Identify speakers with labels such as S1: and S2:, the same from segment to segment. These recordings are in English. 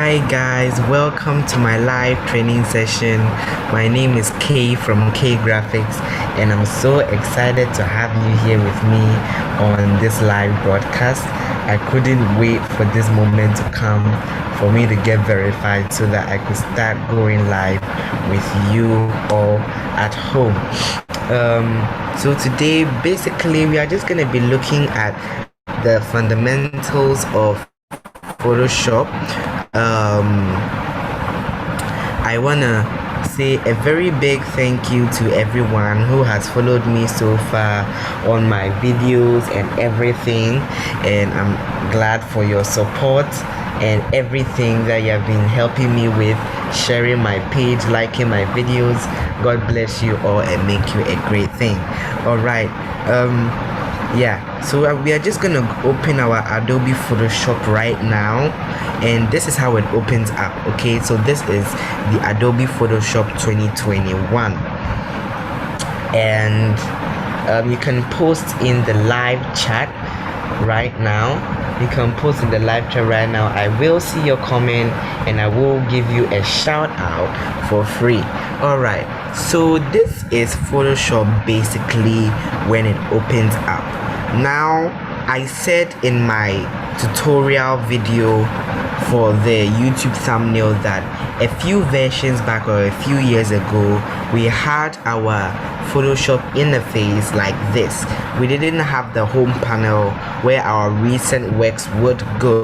S1: Hi guys, welcome to my live training session. My name is Kay from K Graphics, and I'm so excited to have you here with me on this live broadcast. I couldn't wait for this moment to come for me to get verified so that I could start going live with you all at home. So today basically we are just going to be looking at the fundamentals of Photoshop. I wanna say a very big thank you to everyone who has followed me so far on my videos and everything, and I'm glad for your support and everything that you have been helping me with, sharing my page, liking my videos. God bless you all and make you a great thing. All right. So we are just gonna open our Adobe Photoshop right now, and this is how it opens up. Okay, so this is the Adobe Photoshop 2021, and you can post in the live chat right now. I will see your comment and I will give you a shout out for free. All right, so this is Photoshop basically when it opens up. Now, I said in my tutorial video for the YouTube thumbnail that a few versions back or a few years ago we had our Photoshop interface like this. We didn't have the home panel where our recent works would go.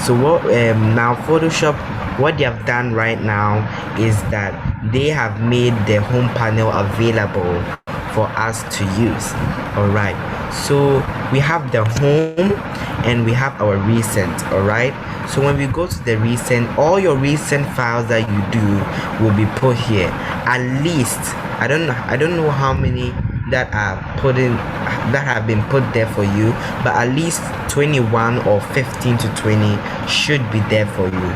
S1: So now Photoshop, what they have done right now is that they have made the home panel available for us to use. All right, so we have the home and we have our recent. All right, so when we go to the recent, all your recent files that you do will be put here. At least I don't know how many that have been put there for you, but at least 21 or 15 to 20 should be there for you.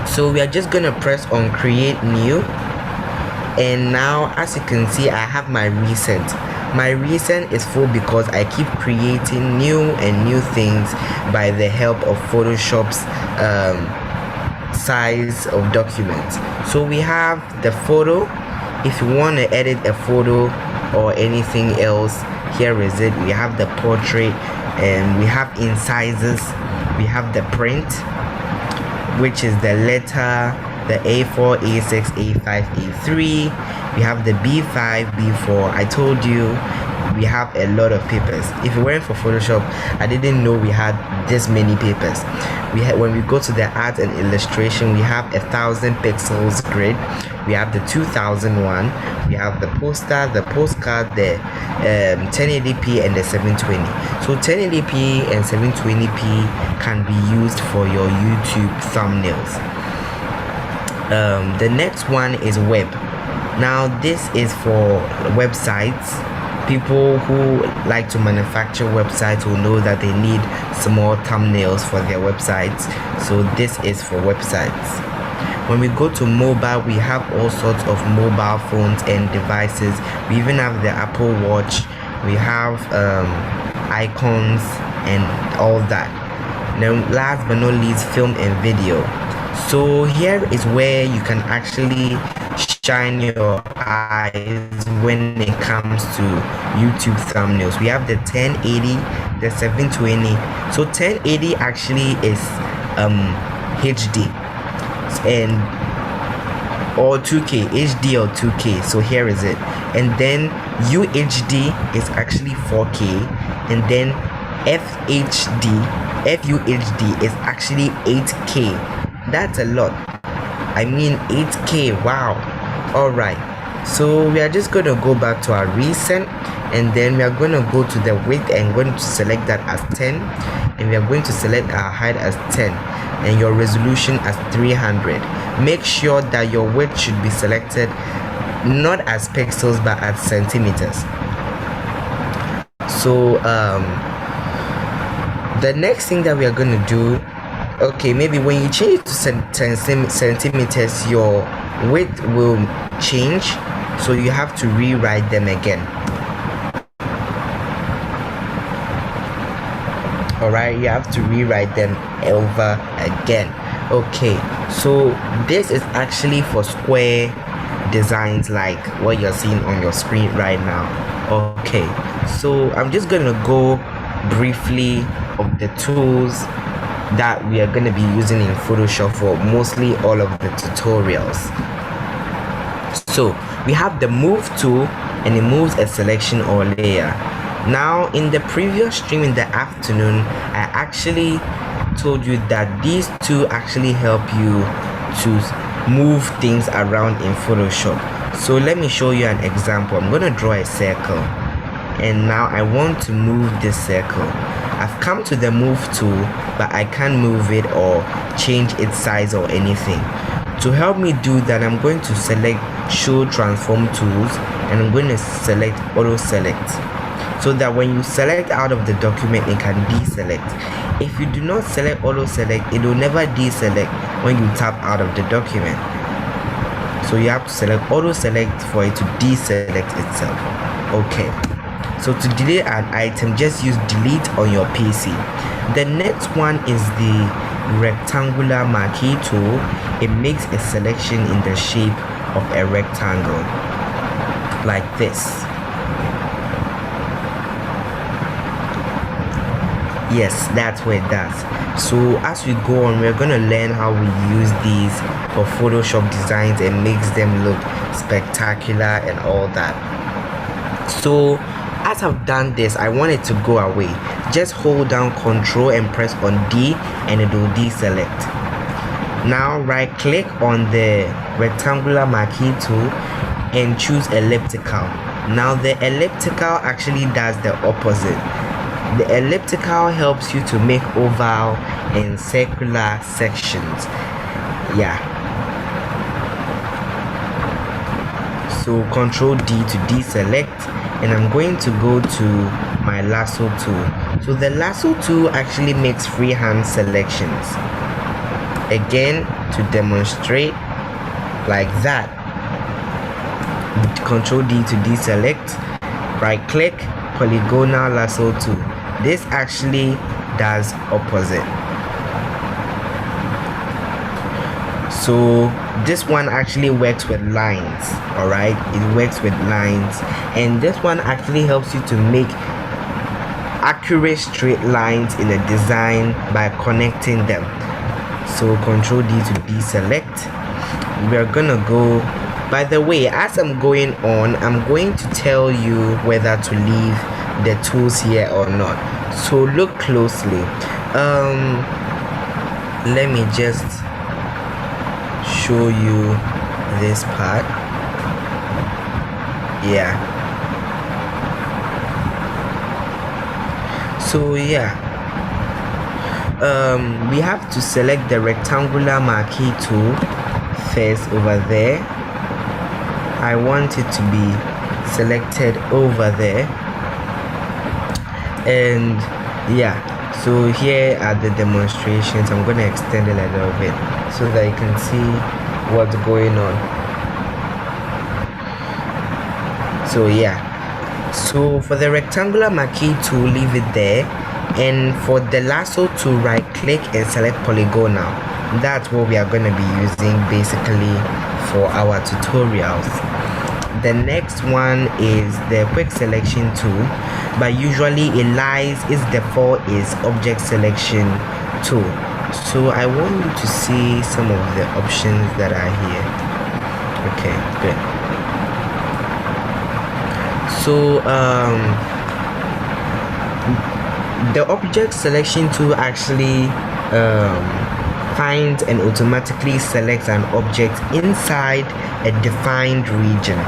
S1: So we are just gonna press on create new, and now as you can see I have my recent. My recent is full because I keep creating new things by the help of Photoshop's size of documents. So we have the photo. If you want to edit a photo or anything else, here is it. We have the portrait, and we have incisors. We have the print, which is the letter, the A4, A6, A5, A3. We have the B5, B4. I told you we have a lot of papers. If it weren't for Photoshop, I didn't know we had this many papers. When we go to the art and illustration, we have 1000 pixels grid. We have the 2001. We have the poster, the postcard, the 1080p and the 720. So 1080p and 720p can be used for your YouTube thumbnails. The next one is web. Now this is for websites. People who like to manufacture websites will know that they need small thumbnails for their websites. So this is for websites. When we go to mobile, we have all sorts of mobile phones and devices. We even have the Apple Watch. We have icons and all that. Now last but not least, film and video. So here is where you can actually shine your eyes when it comes to YouTube thumbnails. We have the 1080, the 720. So 1080 actually is HD and or 2K, HD or 2K. So here is it. And then UHD is actually 4K, and then FUHD is actually 8K. That's a lot. I mean 8K. Wow. All right, so we are just going to go back to our recent, and then we are going to go to the width and going to select that as 10, and we are going to select our height as 10 and your resolution as 300. Make sure that your width should be selected not as pixels but as centimeters. So the next thing that we are going to do, okay, maybe when you change it to 10 centimeters, your width will change, so you have to rewrite them again. All right, you have to rewrite them over again. Okay, so this is actually for square designs like what you're seeing on your screen right now. Okay, so I'm just gonna go briefly of the tools that we are going to be using in Photoshop for mostly all of the tutorials. So we have the move tool, and it moves a selection or layer. Now in the previous stream in the afternoon, I actually told you that these two actually help you to move things around in Photoshop. So let me show you an example. I'm going to draw a circle, and now I want to move this circle. I've come to the move tool, but I can't move it or change its size or anything. To help me do that, I'm going to select show transform tools, and I'm going to select auto select, so that when you select out of the document, it can deselect. If you do not select auto select, it will never deselect when you tap out of the document. So you have to select auto select for it to deselect itself. Okay, so to delete an item, just use delete on your PC. The next one is the rectangular marquee tool. It makes a selection in the shape of a rectangle like this. Yes, that's what it does. So as we go on, we're going to learn how we use these for Photoshop designs and makes them look spectacular and all that. So as I've done this, I want it to go away. Just hold down Ctrl and press on D, and it will deselect. Now right click on the rectangular marquee tool and choose elliptical. Now the elliptical actually does the opposite. The elliptical helps you to make oval and circular sections. Yeah. So Ctrl D to deselect, and I'm going to go to my lasso tool. So the lasso tool actually makes freehand selections. Again, to demonstrate, like that. Ctrl D to deselect, right click, polygonal lasso tool. This actually does opposite. So this one actually works with lines. All right, it works with lines, and this one actually helps you to make accurate straight lines in a design by connecting them. So Ctrl D to deselect. We're gonna go. By the way, as I'm going on, I'm going to tell you whether to leave the tools here or not. So look closely. Let me just show you this part. Yeah. So yeah, we have to select the rectangular marquee tool first over there. I want it to be selected over there, and yeah, so here are the demonstrations. I'm going to extend it a little bit so that you can see what's going on. So yeah, so for the rectangular marquee tool, leave it there, and for the lasso tool, right click and select polygonal. That's what we are going to be using basically for our tutorials. The next one is the quick selection tool, but usually its default is object selection tool. So I want you to see some of the options that are here. Okay, good. So the object selection tool actually finds and automatically selects an object inside a defined region.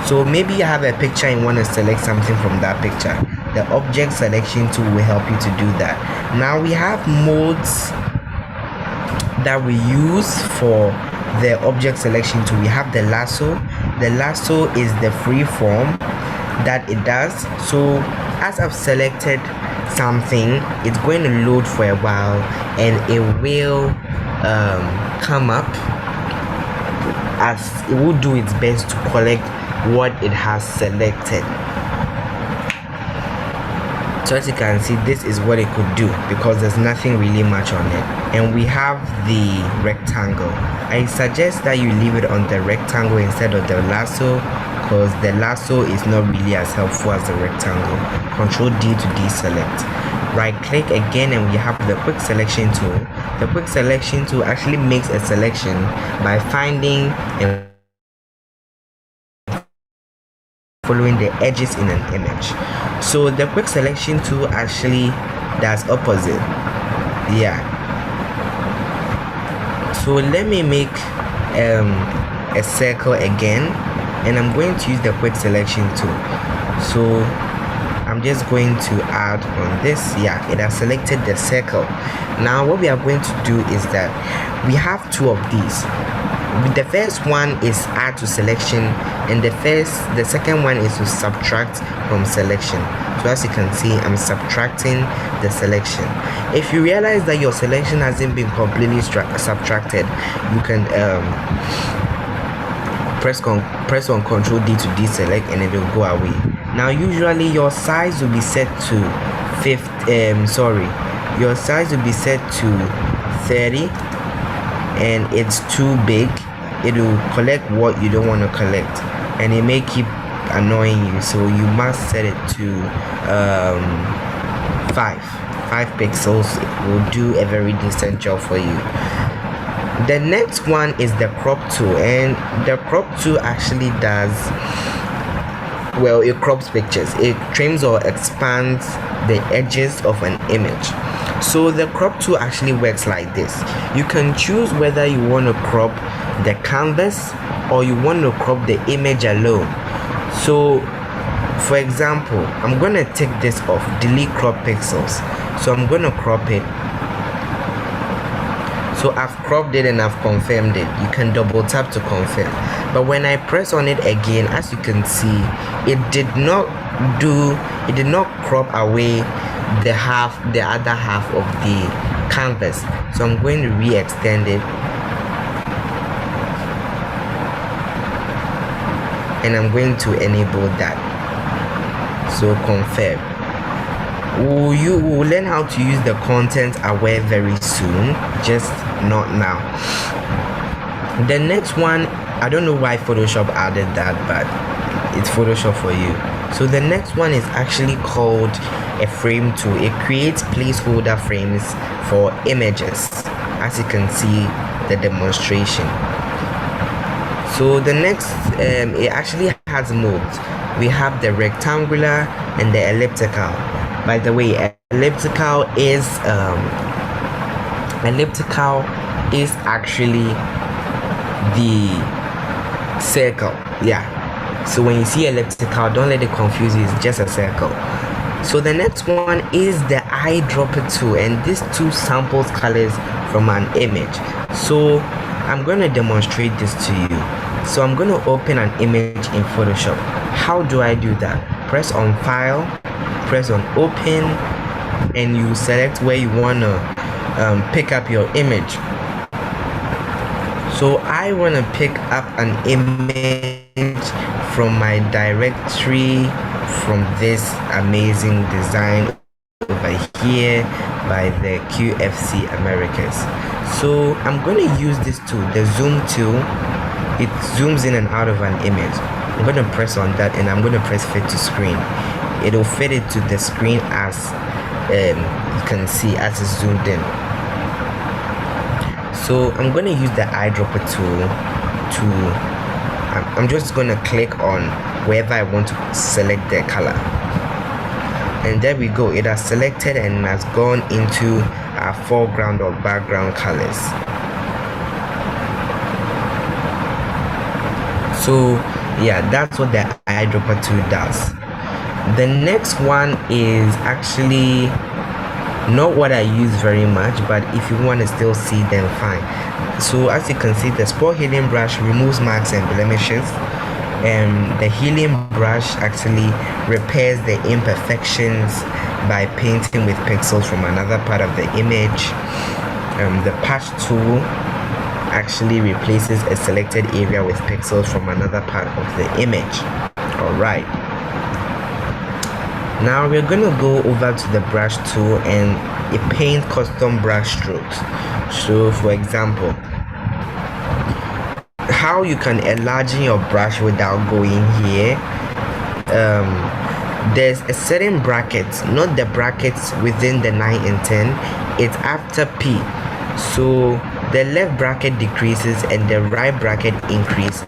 S1: So maybe you have a picture and want to select something from that picture. The object selection tool will help you to do that. Now we have modes that we use for the object selection tool. We have the lasso. The lasso is the free form that it does. So as I've selected something, it's going to load for a while, and it will come up as it will do its best to collect what it has selected. So as you can see, this is what it could do because there's nothing really much on it. And we have the rectangle. I suggest that you leave it on the rectangle instead of the lasso, because the lasso is not really as helpful as the rectangle. Control D to deselect. Right click again and we have the quick selection tool. The quick selection tool actually makes a selection by finding and following the edges in an image. So the quick selection tool actually does opposite. Yeah, so let me make a circle again, and I'm going to use the quick selection tool. So I'm just going to add on this. Yeah, it has selected the circle. Now what we are going to do is that we have two of these. The first one is add to selection, and the second one is to subtract from selection. So as you can see, I'm subtracting the selection. If you realize that your selection hasn't been completely subtracted, you can press on Ctrl D to deselect and it will go away. Now usually your size will be set to your size will be set to 30, and it's too big. It will collect what you don't want to collect, and it may keep annoying you, so you must set it to 5 pixels. It will do a very decent job for you. The next one is the crop tool, and the crop tool actually does, well, it crops pictures. It trims or expands the edges of an image. So the crop tool actually works like this. You can choose whether you want to crop the canvas or you want to crop the image alone. So for example, I'm going to take this off, delete crop pixels. So I'm going to crop it. So I've cropped it and I've confirmed it. You can double tap to confirm. But when I press on it again, as you can see, it did not crop away the other half of the canvas. So I'm going to re-extend it, and I'm going to enable that. So confirm. You will learn how to use the content aware very soon, just not now. The next one, I don't know why Photoshop added that, but it's Photoshop for you. So the next one is actually called a frame tool. It creates placeholder frames for images, as you can see the demonstration. So the next, it actually has modes. We have the rectangular and the elliptical. By the way, elliptical is actually the circle. Yeah, so when you see elliptical, don't let it confuse you. It's just a circle. So the next one is the eyedropper tool, and this tool samples colors from an image. So I'm going to demonstrate this to you. So I'm going to open an image in Photoshop. How do I do that? Press on File, press on Open, and you select where you want to pick up your image. So I want to pick up an image from my directory, from this amazing design over here by the QFC Americas. So I'm going to use this tool, the zoom tool. It zooms in and out of an image. I'm going to press on that, and I'm going to press fit to screen. It will fit it to the screen as you can see as it's zoomed in. So I'm going to use the eyedropper tool to I'm just going to click on wherever I want to select the color, and there we go. It has selected and has gone into our foreground or background colors. So yeah, that's what the eyedropper tool does. The next one is actually not what I use very much, but if you want to still see, then fine. So as you can see, the spot healing brush removes marks and blemishes, and the healing brush actually repairs the imperfections by painting with pixels from another part of the image. The patch tool actually replaces a selected area with pixels from another part of the image. All right, Now we're gonna go over to the brush tool and paint custom brush strokes. So for example, how you can enlarge your brush without going here, there's a certain bracket, not the brackets within the 9 and 10, it's after P. So the left bracket decreases and the right bracket increases.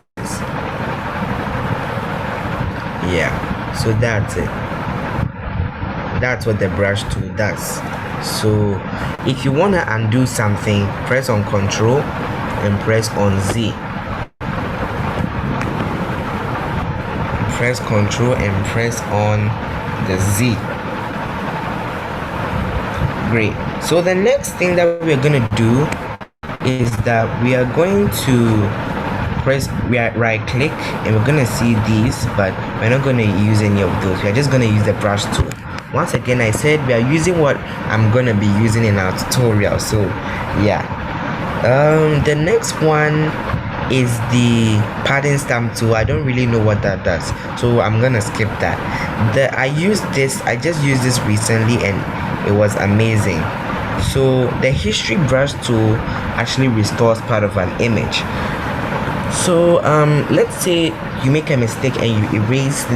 S1: Yeah, so that's it. That's what the brush tool does. So if you want to undo something, press on Ctrl and press on Z. Press Ctrl and press on the Z. Great. So the next thing that we're going to do is that we are going to right click and we're going to see these, but we're not going to use any of those. We're just going to use the brush tool. Once again, I said we are using what I'm going to be using in our tutorial. So yeah, the next one is the padding stamp tool. I don't really know what that does, so I'm gonna skip that. I just used this recently and it was amazing. So the history brush tool actually restores part of an image. So let's say you make a mistake and you erase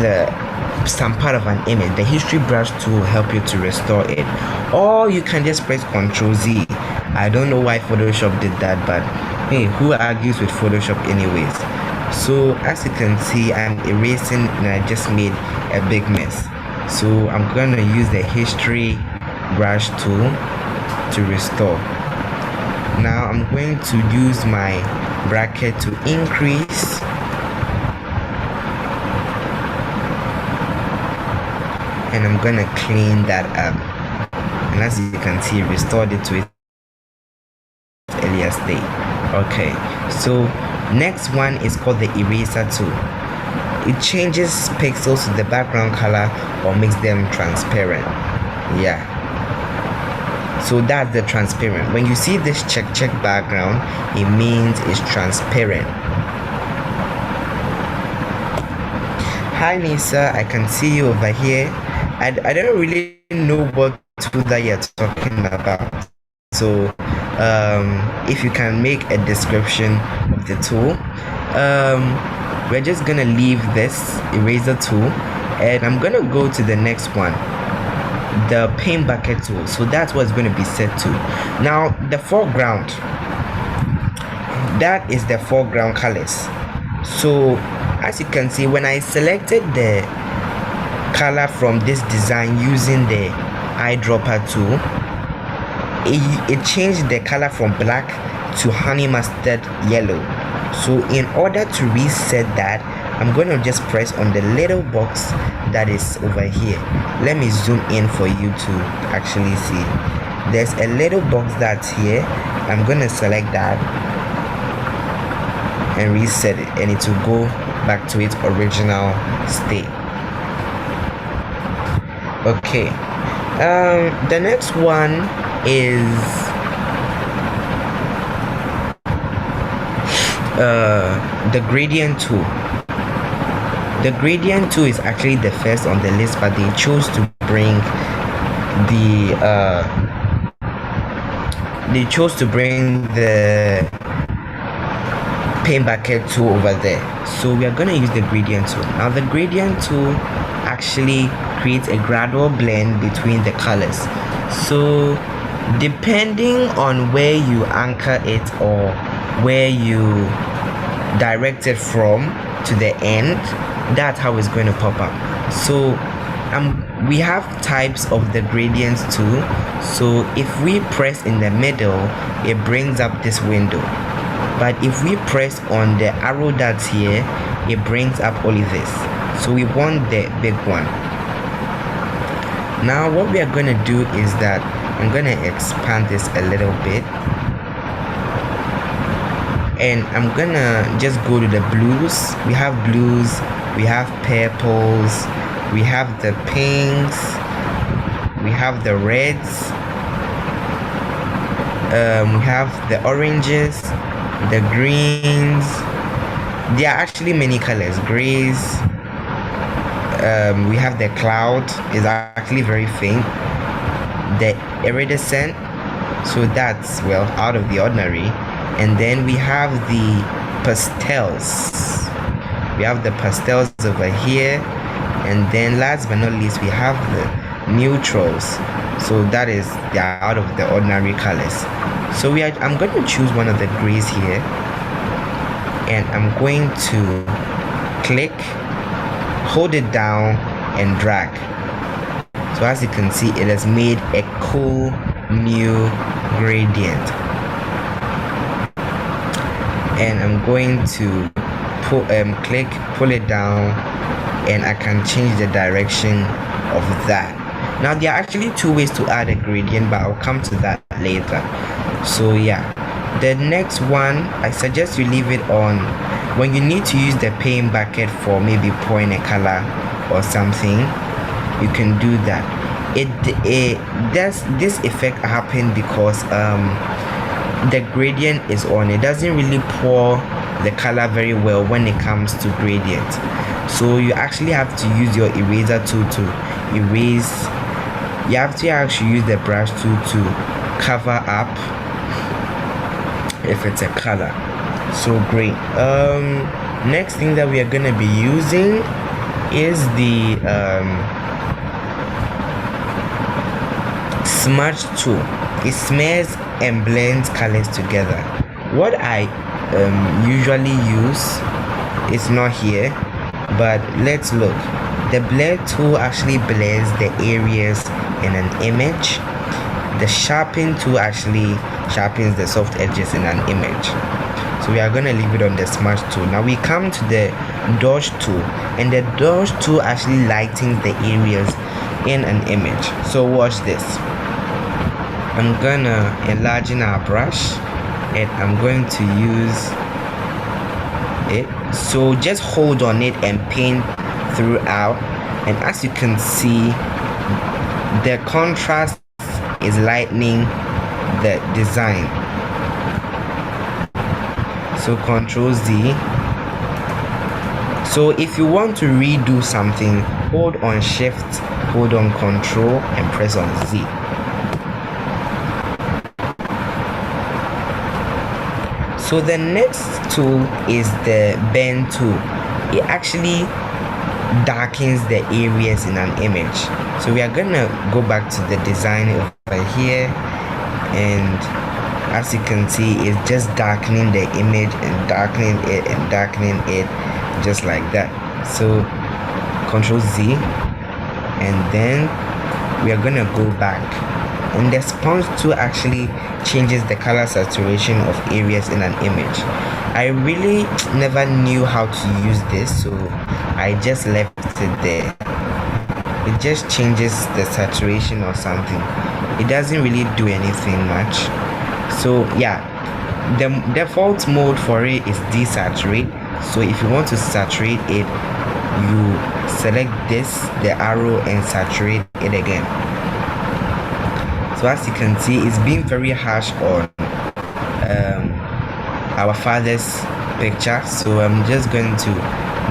S1: some part of an image. The history brush tool will help you to restore it, or you can just press Ctrl Z. I don't know why Photoshop did that, but hey, who argues with Photoshop anyways? So as you can see, I'm erasing and I just made a big mess. So I'm gonna use the history brush tool to restore. Now I'm going to use my bracket to increase, and I'm gonna clean that up, and as you can see, restored it to its earlier state. Okay, so next one is called the eraser tool. It changes pixels to the background color or makes them transparent. Yeah, so that's the transparent. When you see this check background, it means it's transparent. Hi Nisa, I can see you over here. I don't really know what tool that you're talking about, so if you can make a description of the tool. We're just gonna leave this eraser tool and I'm gonna go to the next one, the paint bucket tool. So that's what's going to be set to. Now the foreground, that is the foreground colors. So as you can see, when I selected the color from this design using the eyedropper tool, it changed the color from black to honey mustard yellow. So in order to reset that, I'm going to just press on the little box that is over here. Let me zoom in for you to actually see. There's a little box that's here. I'm going to select that and reset it, and it will go back to its original state. Okay, the next one is the gradient tool. The gradient tool is actually the first on the list, but they chose to bring the paint bucket tool over there. So we are going to use the gradient tool. Now the gradient tool actually creates a gradual blend between the colors. So depending on where you anchor it or where you direct it from to the end, that's how it's going to pop up. So we have types of the gradients tool. So if we press in the middle, it brings up this window, but if we press on the arrow that's here, it brings up only this. So we want the big one. Now what we are going to do is that I'm going to expand this a little bit, and I'm gonna just go to the blues. We have blues, we have purples, we have the pinks, we have the reds, we have the oranges, the greens. There are actually many colors, grays, we have the cloud is actually very faint, the iridescent, so that's well out of the ordinary. And then we have the pastels. We have the pastels over here, and then last but not least we have the neutrals, so that is the out of the ordinary colors. So I'm going to choose one of the grays here, and I'm going to click, hold it down and drag. So as you can see, it has made a cool new gradient, and I'm going to pull it down, and I can change the direction of that. Now there are actually two ways to add a gradient, but I'll come to that later. So yeah, the next one, I suggest you leave it on when you need to use the paint bucket for maybe pouring a color or something. You can do that. This effect happen because the gradient is on. It doesn't really pour the color very well when it comes to gradient, so you actually have to use your eraser tool to erase. You have to actually use the brush tool to cover up if it's a color. So great. Next thing that we are gonna be using is the smudge tool. It smears and blends colors together. What I usually use is not here, but let's look. The blur tool actually blurs the areas in an image. The sharpen tool actually sharpens the soft edges in an image. So we are going to leave it on the smudge tool. Now we come to the dodge tool, and the dodge tool actually lightens the areas in an image. So watch this. I'm gonna enlarge our brush, and I'm going to use it. So just hold on it and paint throughout, and as you can see, the contrast is lightening the design. So Ctrl Z. So if you want to redo something, hold on Shift, hold on Ctrl and press on Z. So the next tool is the bend tool. It actually darkens the areas in an image. So we are gonna go back to the design over here, and as you can see, it's just darkening the image and darkening it and darkening it, just like that. So Ctrl Z, and then we are gonna go back, and the sponge tool actually changes the color saturation of areas in an image. I really never knew how to use this, so I just left it there. It just changes the saturation or something. It doesn't really do anything much. So yeah, the default mode for it is desaturate. So if you want to saturate it, you select this, the arrow, and saturate it again. So as you can see, it's being very harsh on our father's picture, so I'm just going to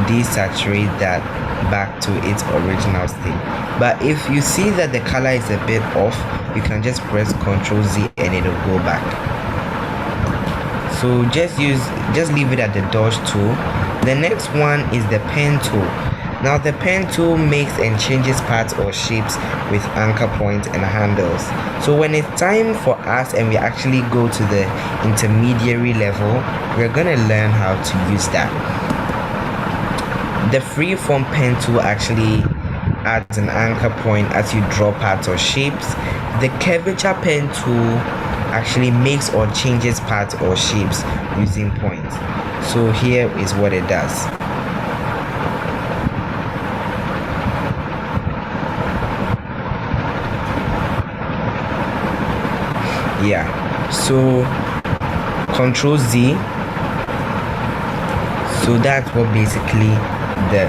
S1: desaturate that back to its original state. But if you see that the color is a bit off, you can just press Ctrl Z and it'll go back. So just leave it at the dodge tool. The next one is the pen tool. Now the pen tool makes and changes parts or shapes with anchor points and handles. So when it's time for us and we actually go to the intermediary level, we're gonna learn how to use that. The freeform pen tool actually adds an anchor point as you draw parts or shapes. The curvature pen tool actually makes or changes parts or shapes using points. So here is what it does. Yeah, so Ctrl Z. So that's what basically the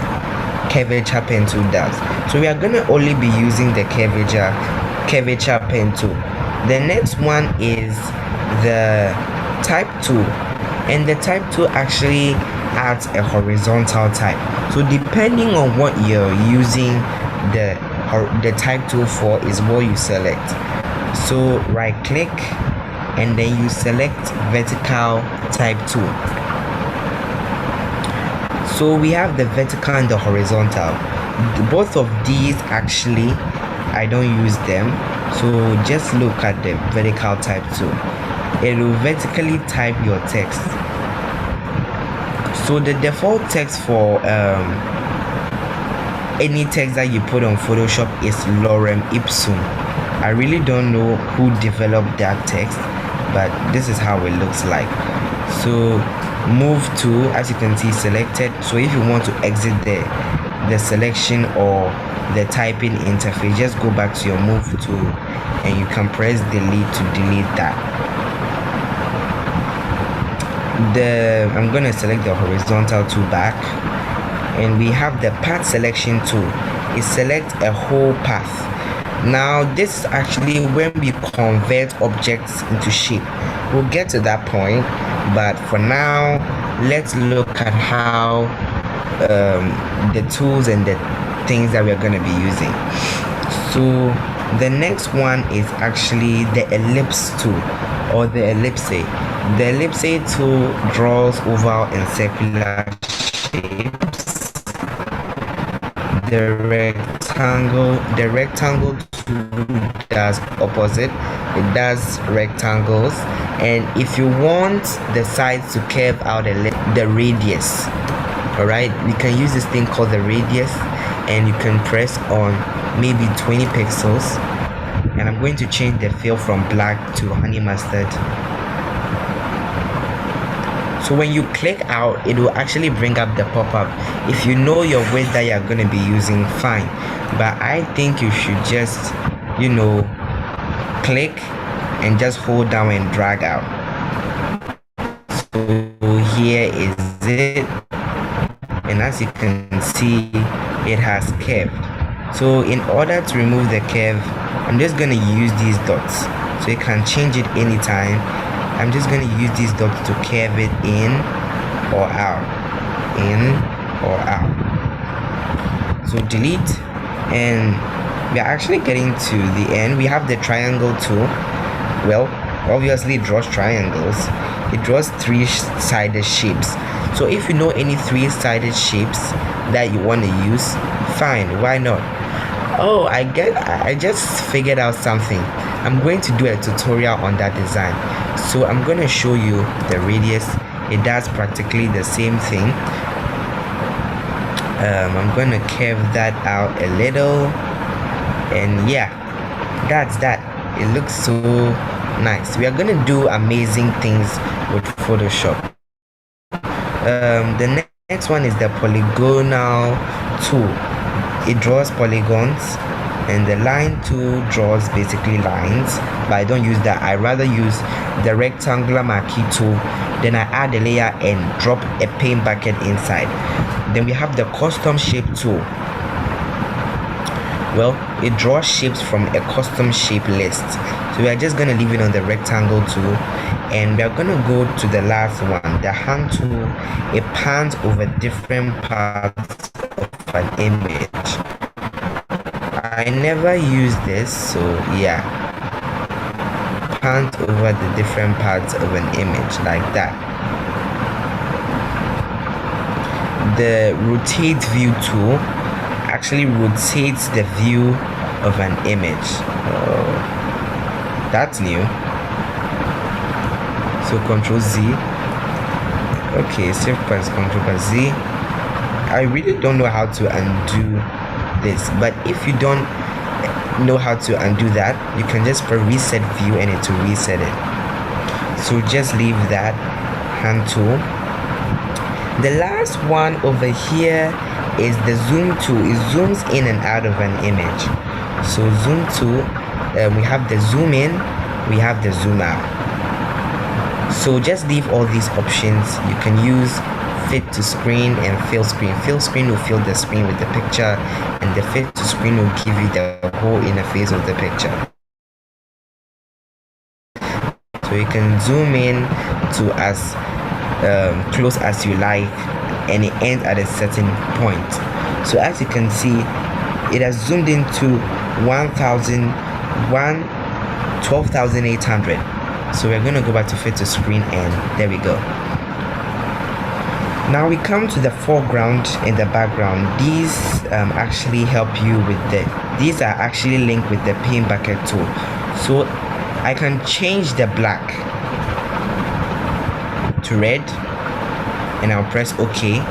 S1: curvature pen tool does. So we are gonna only be using the curvature pen tool. The next one is the type tool, and the type tool actually adds a horizontal type. So depending on what you're using the type tool for is what you select. So right click and then you select vertical type tool. So we have the vertical and the horizontal. Both of these actually I don't use them, so just look at the vertical type tool. It will vertically type your text. So the default text for any text that you put on Photoshop is lorem ipsum. I really don't know who developed that text, but this is how it looks like. So move to, as you can see, selected. So if you want to exit the selection or the typing interface, just go back to your move tool and you can press delete to delete that. I'm going to select the horizontal tool back, and we have the path selection tool. It selects a whole path. Now this is actually when we convert objects into shape. We'll get to that point, but for now let's look at how the tools and the things that we're going to be using. So the next one is actually the ellipse tool, or the ellipse. The ellipse tool draws oval and circular shapes. The rectangle tool does opposite. It does rectangles, and if you want the sides to curve out the radius, all right, we can use this thing called the radius, and you can press on maybe 20 pixels, and I'm going to change the fill from black to honey mustard. So when you click out, it will actually bring up the pop-up. If you know your width that you're going to be using, fine, but I think you should just, you know, click and just hold down and drag out. So here is it, and as you can see, it has curved. So in order to remove the curve, I'm just going to use these dots, so you can change it anytime. I'm just going to use these dots to curve it in or out, in or out. So delete, and we are actually getting to the end. We have the triangle tool. Well, obviously it draws triangles. It draws three-sided shapes. So if you know any three-sided shapes that you want to use, fine, why not? Oh, I just figured out something. I'm going to do a tutorial on that design. So I'm going to show you the radius. It does practically the same thing. I'm going to curve that out a little, and yeah, that's that. It looks so nice. We are going to do amazing things with Photoshop. The next one is the polygonal tool. It draws polygons, and the line tool draws basically lines, but I don't use that. I rather use the rectangular marquee tool. Then I add a layer and drop a paint bucket inside. Then we have the custom shape tool. Well, it draws shapes from a custom shape list. So we are just going to leave it on the rectangle tool, and we are going to go to the last one, the hand tool. It pans over different parts of an image. I never use this, so yeah, pans over the different parts of an image like that. The rotate view tool actually rotates the view of an image. Oh, that's new. So Ctrl Z. Okay, Shift plus Ctrl plus Z. I really don't know how to undo this, but if you don't know how to undo that, you can just press reset view and it will reset it. So just leave that hand tool. The last one over here is the zoom tool. It zooms in and out of an image. So zoom tool, we have the zoom in, we have the zoom out. So just leave all these options. You can use fit to screen and fill screen. Fill screen will fill the screen with the picture, and the fit to screen will give you the whole interface of the picture. So you can zoom in to as close as you like, and it ends at a certain point. So as you can see, it has zoomed into 12,800. So we're going to go back to fit to screen, and there we go. Now we come to the foreground and the background. These actually help you with these are actually linked with the paint bucket tool. So I can change the black to red, and I'll press OK,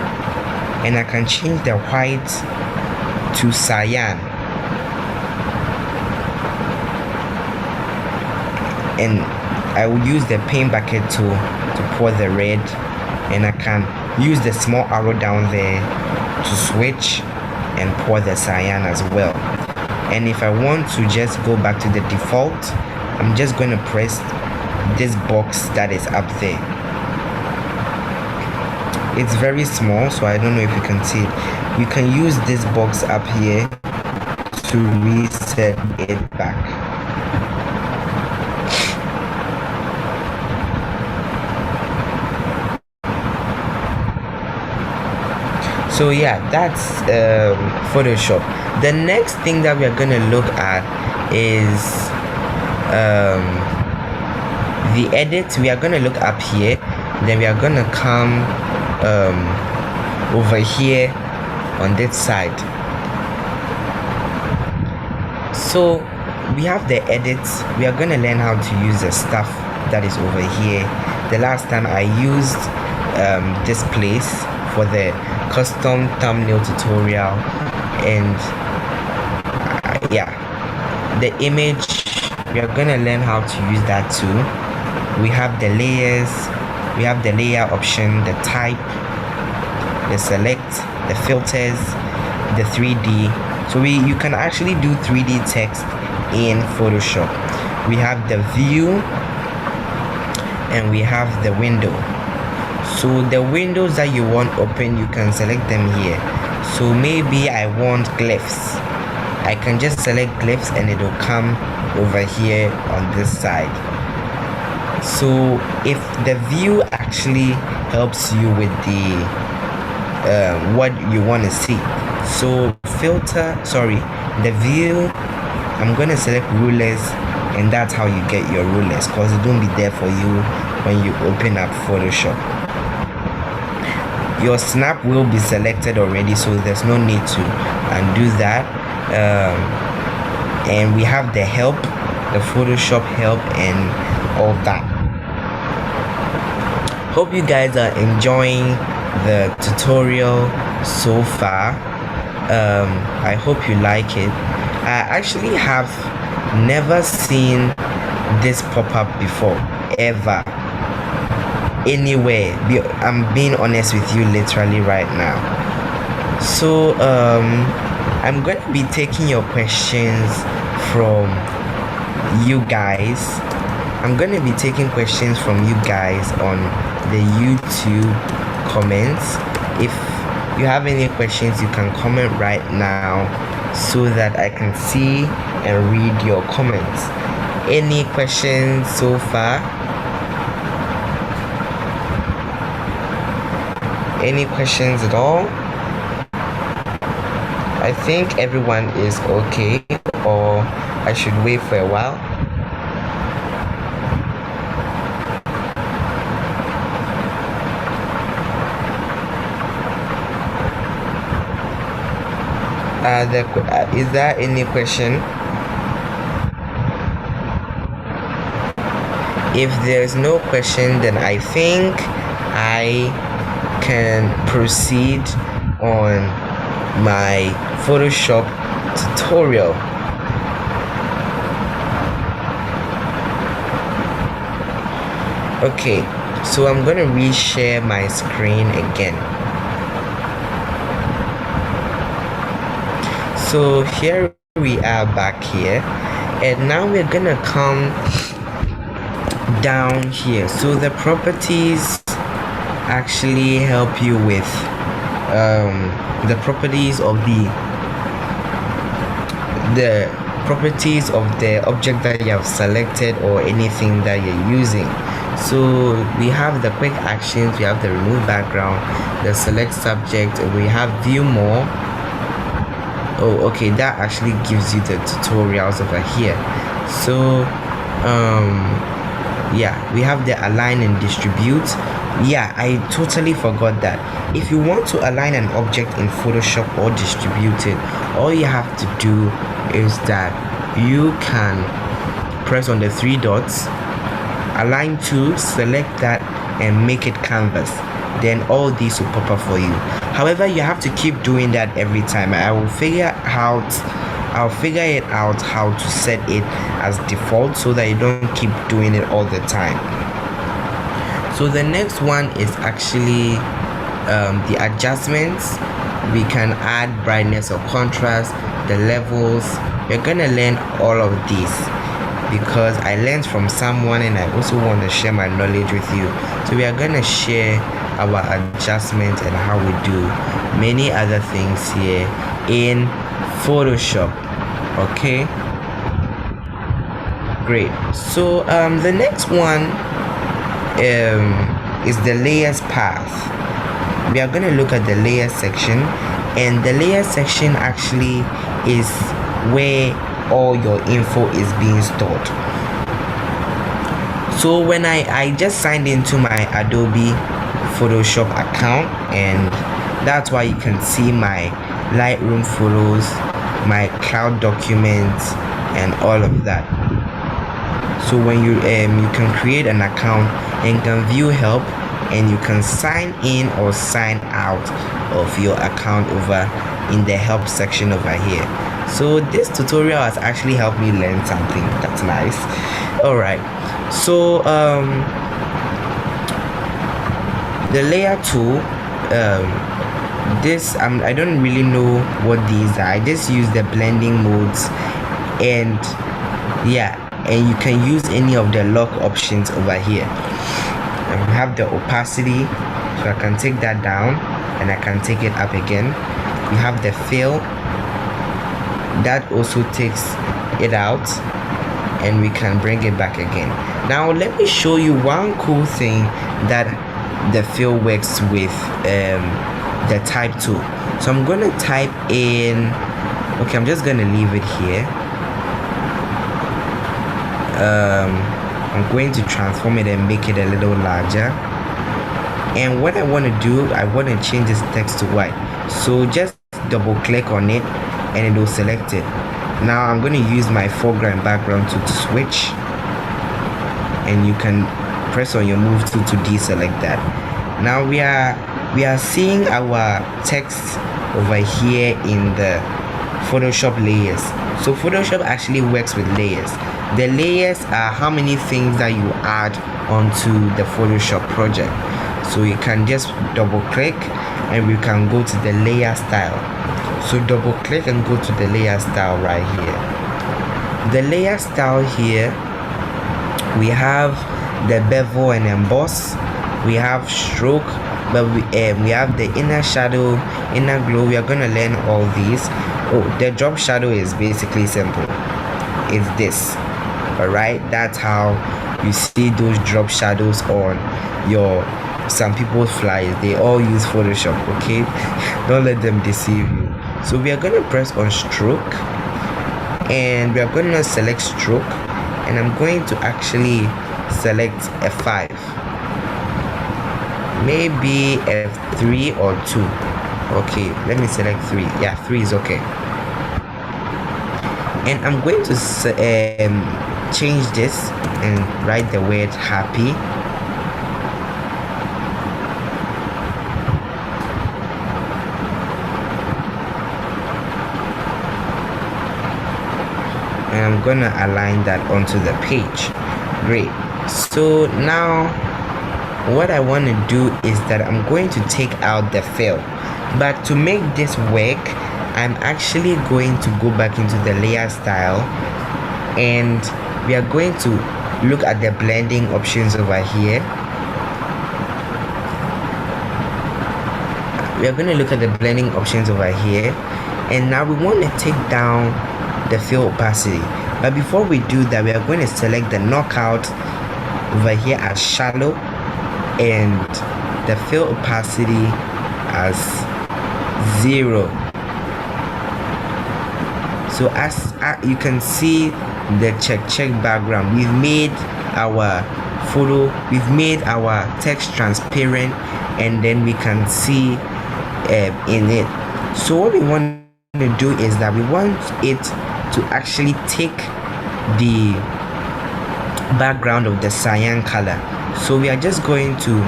S1: and I can change the white to cyan, and I will use the paint bucket tool to pour the red, and I can use the small arrow down there to switch and pour the cyan as well. And if I want to just go back to the default, I'm just going to press this box that is up there. It's very small, so I don't know if you can see it. You can use this box up here to reset it back. So yeah, that's Photoshop. The next thing that we are going to look at is the edit. We are going to look up here, then we are going to come over here on this side. So we have the edits. We are going to learn how to use the stuff that is over here. The last time I used this place for the custom thumbnail tutorial, and yeah, the image, we are gonna learn how to use that too. We have the layers, we have the layer option, the type, the select, the filters, the 3D. So you can actually do 3D text in Photoshop. We have the view, and we have the window. So the windows that you want open, you can select them here. So maybe I want glyphs. I can just select glyphs, and it will come over here on this side. So if the view actually helps you with the what you want to see. So the view, I'm going to select rulers, and that's how you get your rulers, because it won't be there for you when you open up Photoshop. Your snap will be selected already, so there's no need to undo that. And we have the help, the Photoshop help, and all that. Hope you guys are enjoying the tutorial so far. I hope you like it. I actually have never seen this pop up before, ever, anywhere. I'm being honest with you literally right now. So I'm going to be taking your questions from you guys. I'm going to be taking questions from you guys on the YouTube comments. If you have any questions, you can comment right now so that I can see and read your comments. Any questions so far? Any questions at all? I think everyone is okay, or I should wait for a while. Is there any question? If there's no question, then I think I can proceed on my Photoshop tutorial. Okay, so I'm going to reshare my screen again. So here we are back here, and now we're gonna come down here. So the properties actually help you with the properties of the properties of the object that you have selected or anything that you're using. So we have the quick actions, we have the remove background, the select subject, we have view more. Oh, okay, that actually gives you the tutorials over here. So yeah, we have the align and distribute. Yeah, I totally forgot that. If you want to align an object in Photoshop or distribute it, all you have to do is that you can press on the three dots, align to, select that, and make it canvas. Then all these will pop up for you. However, you have to keep doing that every time. I'll figure it out how to set it as default so that you don't keep doing it all the time. So the next one is actually the adjustments. We can add brightness or contrast, the levels. We're gonna learn all of these because I learned from someone and I also want to share my knowledge with you. So we are gonna share our adjustments and how we do many other things here in Photoshop. Okay, great. So the next one is the layers path. We are going to look at the layer section, and the layer section actually is where all your info is being stored. So when I just signed into my Adobe Photoshop account, and that's why you can see my Lightroom photos, my cloud documents, and all of that. So when you can create an account and can view help, and you can sign in or sign out of your account over in the help section over here. So this tutorial has actually helped me learn something. That's nice. All right, so the layer tool, this I don't really know what these are. I just use the blending modes, and yeah, and you can use any of the lock options over here. And we have the opacity, so I can take that down and I can take it up again. We have the fill, that also takes it out, and we can bring it back again. Now let me show you one cool thing that the fill works with the type tool. So I'm going to type in, okay, I'm just going to leave it here. I'm going to transform it and make it a little larger. And what I want to do, I want to change this text to white. So just double click on it and it will select it. Now I'm going to use my foreground background to switch, and you can press on your move tool to deselect that. Now we are seeing our text over here in the Photoshop layers. So Photoshop actually works with layers. The layers are how many things that you add onto the Photoshop project. So you can just double click and we can go to the layer style. So double click and go to the layer style right here. The layer style here, we have the bevel and emboss, we have stroke, but we have the inner shadow, inner glow. We are going to learn all these. Oh, the drop shadow is basically simple. It's this. Alright, that's how you see those drop shadows on some people's flyers. They all use Photoshop, okay? Don't let them deceive you. So we are going to press on stroke, and we are going to select stroke, and I'm going to actually select F5, maybe F3 or 2. Okay, let me select 3. Yeah, 3 is okay. And I'm going to change this and write the word happy. And I'm gonna align that onto the page. Great. So now what I want to do is that I'm going to take out the fill, but to make this work, I'm actually going to go back into the layer style, and we are going to look at the blending options over here. We are going to look at the blending options over here, and now we want to take down the fill opacity. But before we do that, we are going to select the knockout over here as shallow, and the fill opacity as 0. So as you can see the check background, we've made our text transparent, and then we can see in it. So what we want to do is that we want it to actually take the background of the cyan color. So we are just going to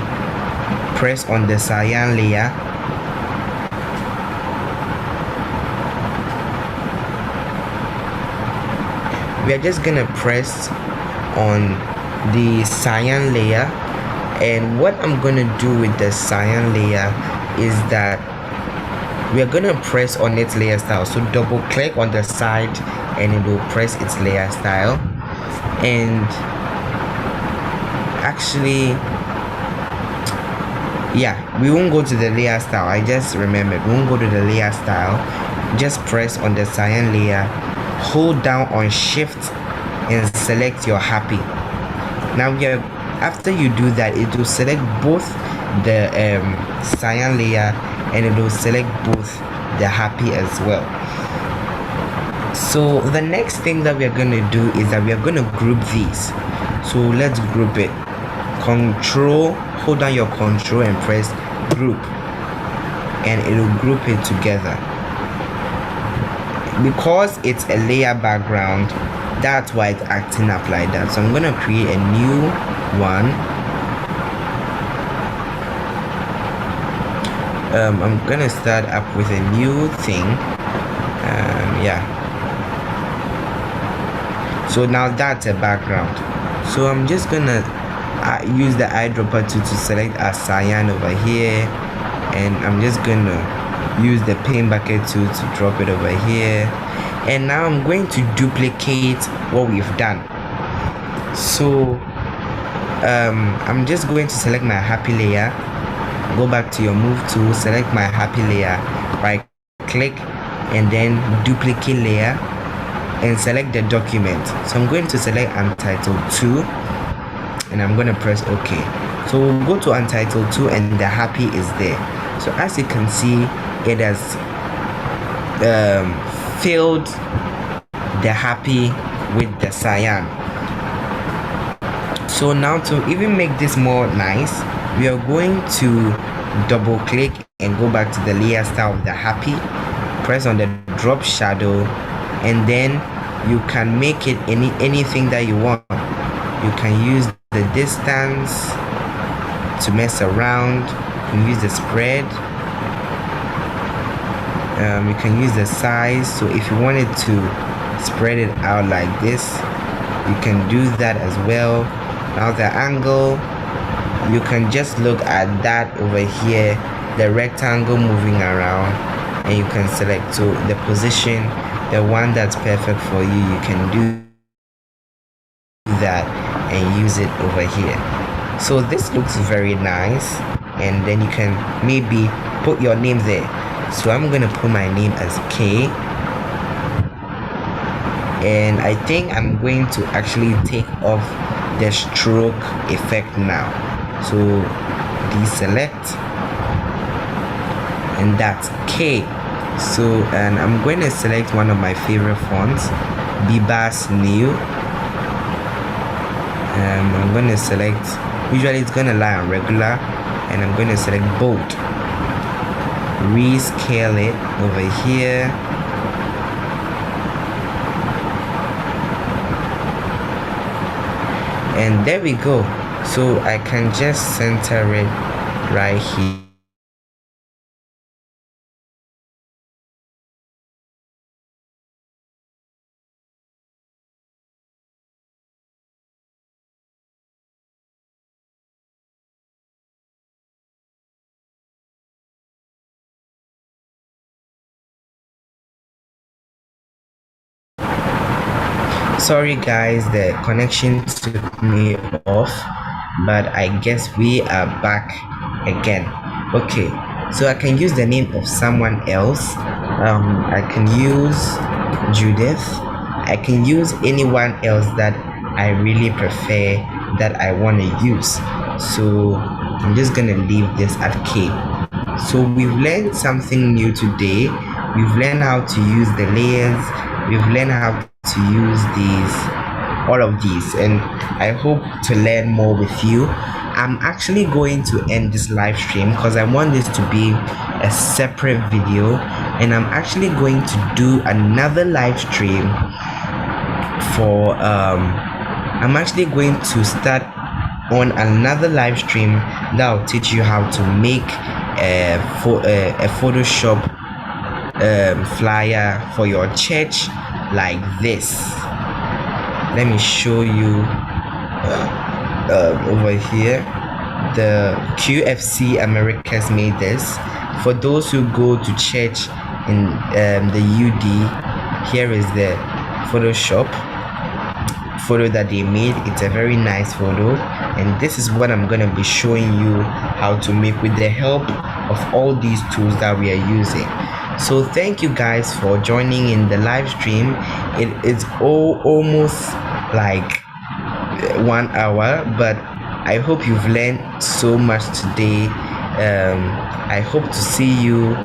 S1: press on the cyan layer, we are just gonna press on the cyan layer, and what I'm gonna do with the cyan layer is that we are gonna press on its layer style. So double click on the side and it will press its layer style. And actually, yeah, we won't go to the layer style. I just remembered, we won't go to the layer style. Just press on the cyan layer, hold down on shift and select your happy. Now after you do that, it will select both the cyan layer, and it will select both the happy as well. So the next thing that we are going to do is that we are going to group these. So let's group it. Hold down your control and press group, and it will group it together. Because it's a layer background, that's why it's acting up like that. So I'm going to create a new one. I'm gonna start up with a new thing. Yeah, so now that's a background. So I'm just gonna use the eyedropper tool to select a cyan over here, and I'm just gonna use the paint bucket tool to drop it over here. And now I'm going to duplicate what we've done. So I'm just going to select my happy layer, go back to your move tool, select my happy layer, right click, and then duplicate layer, and select the document. So I'm going to select Untitled 2, and I'm going to press OK. So we'll go to Untitled 2, and the happy is there. So as you can see, it has filled the happy with the cyan. So now to even make this more nice, we are going to double click and go back to the layer style of the happy, press on the drop shadow, and then you can make it anything that you want. You can use the distance to mess around, you can use the spread, you can use the size. So if you wanted to spread it out like this, you can do that as well. Now the angle, you can just look at that over here, the rectangle moving around, and you can select to the position, the one that's perfect for you. You can do that and use it over here. So this looks very nice, and then you can maybe put your name there. So I'm gonna put my name as K, and I think I'm going to actually take off the stroke effect now. So deselect, and that's K. So, and I'm going to select one of my favorite fonts, Bibas New. I'm going to select, usually it's going to lie on regular, and I'm going to select bold, rescale it over here, and there we go. So I can just center it right here. Sorry guys, the connection took me off, but I guess we are back again. Okay, so I can use the name of someone else. I can use Judith. I can use anyone else that I really prefer that I want to use. So I'm just gonna leave this at K. So we've learned something new today. We've learned how to use the layers. We've learned how to use all of these, and I hope to learn more with you. I'm actually going to end this live stream because I want this to be a separate video, and I'm actually going to do another live stream for I'm actually going to start on another live stream that will teach you how to make a Photoshop flyer for your church like this. Let me show you over here. The QFC Americas made this. For those who go to church in the UD, here is the Photoshop photo that they made. It's a very nice photo, and this is what I'm gonna be showing you how to make with the help of all these tools that we are using. So thank you guys for joining in the live stream. It's almost like 1 hour, but I hope you've learned so much today. I hope to see you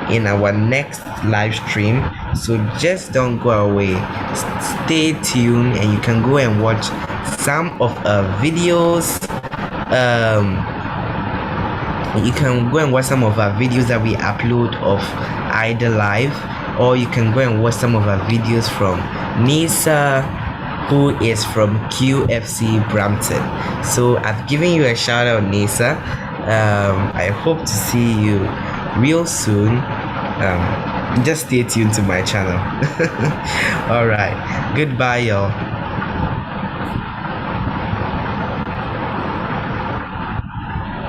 S1: in our next live stream, so just don't go away. Stay tuned, and you can go and watch some of our videos. You can go and watch some of our videos that we upload of either live, or you can go and watch some of our videos from Nisa, who is from QFC Brampton. So I've given you a shout out, Nisa. I hope to see you real soon. Just stay tuned to my channel. All right, goodbye y'all.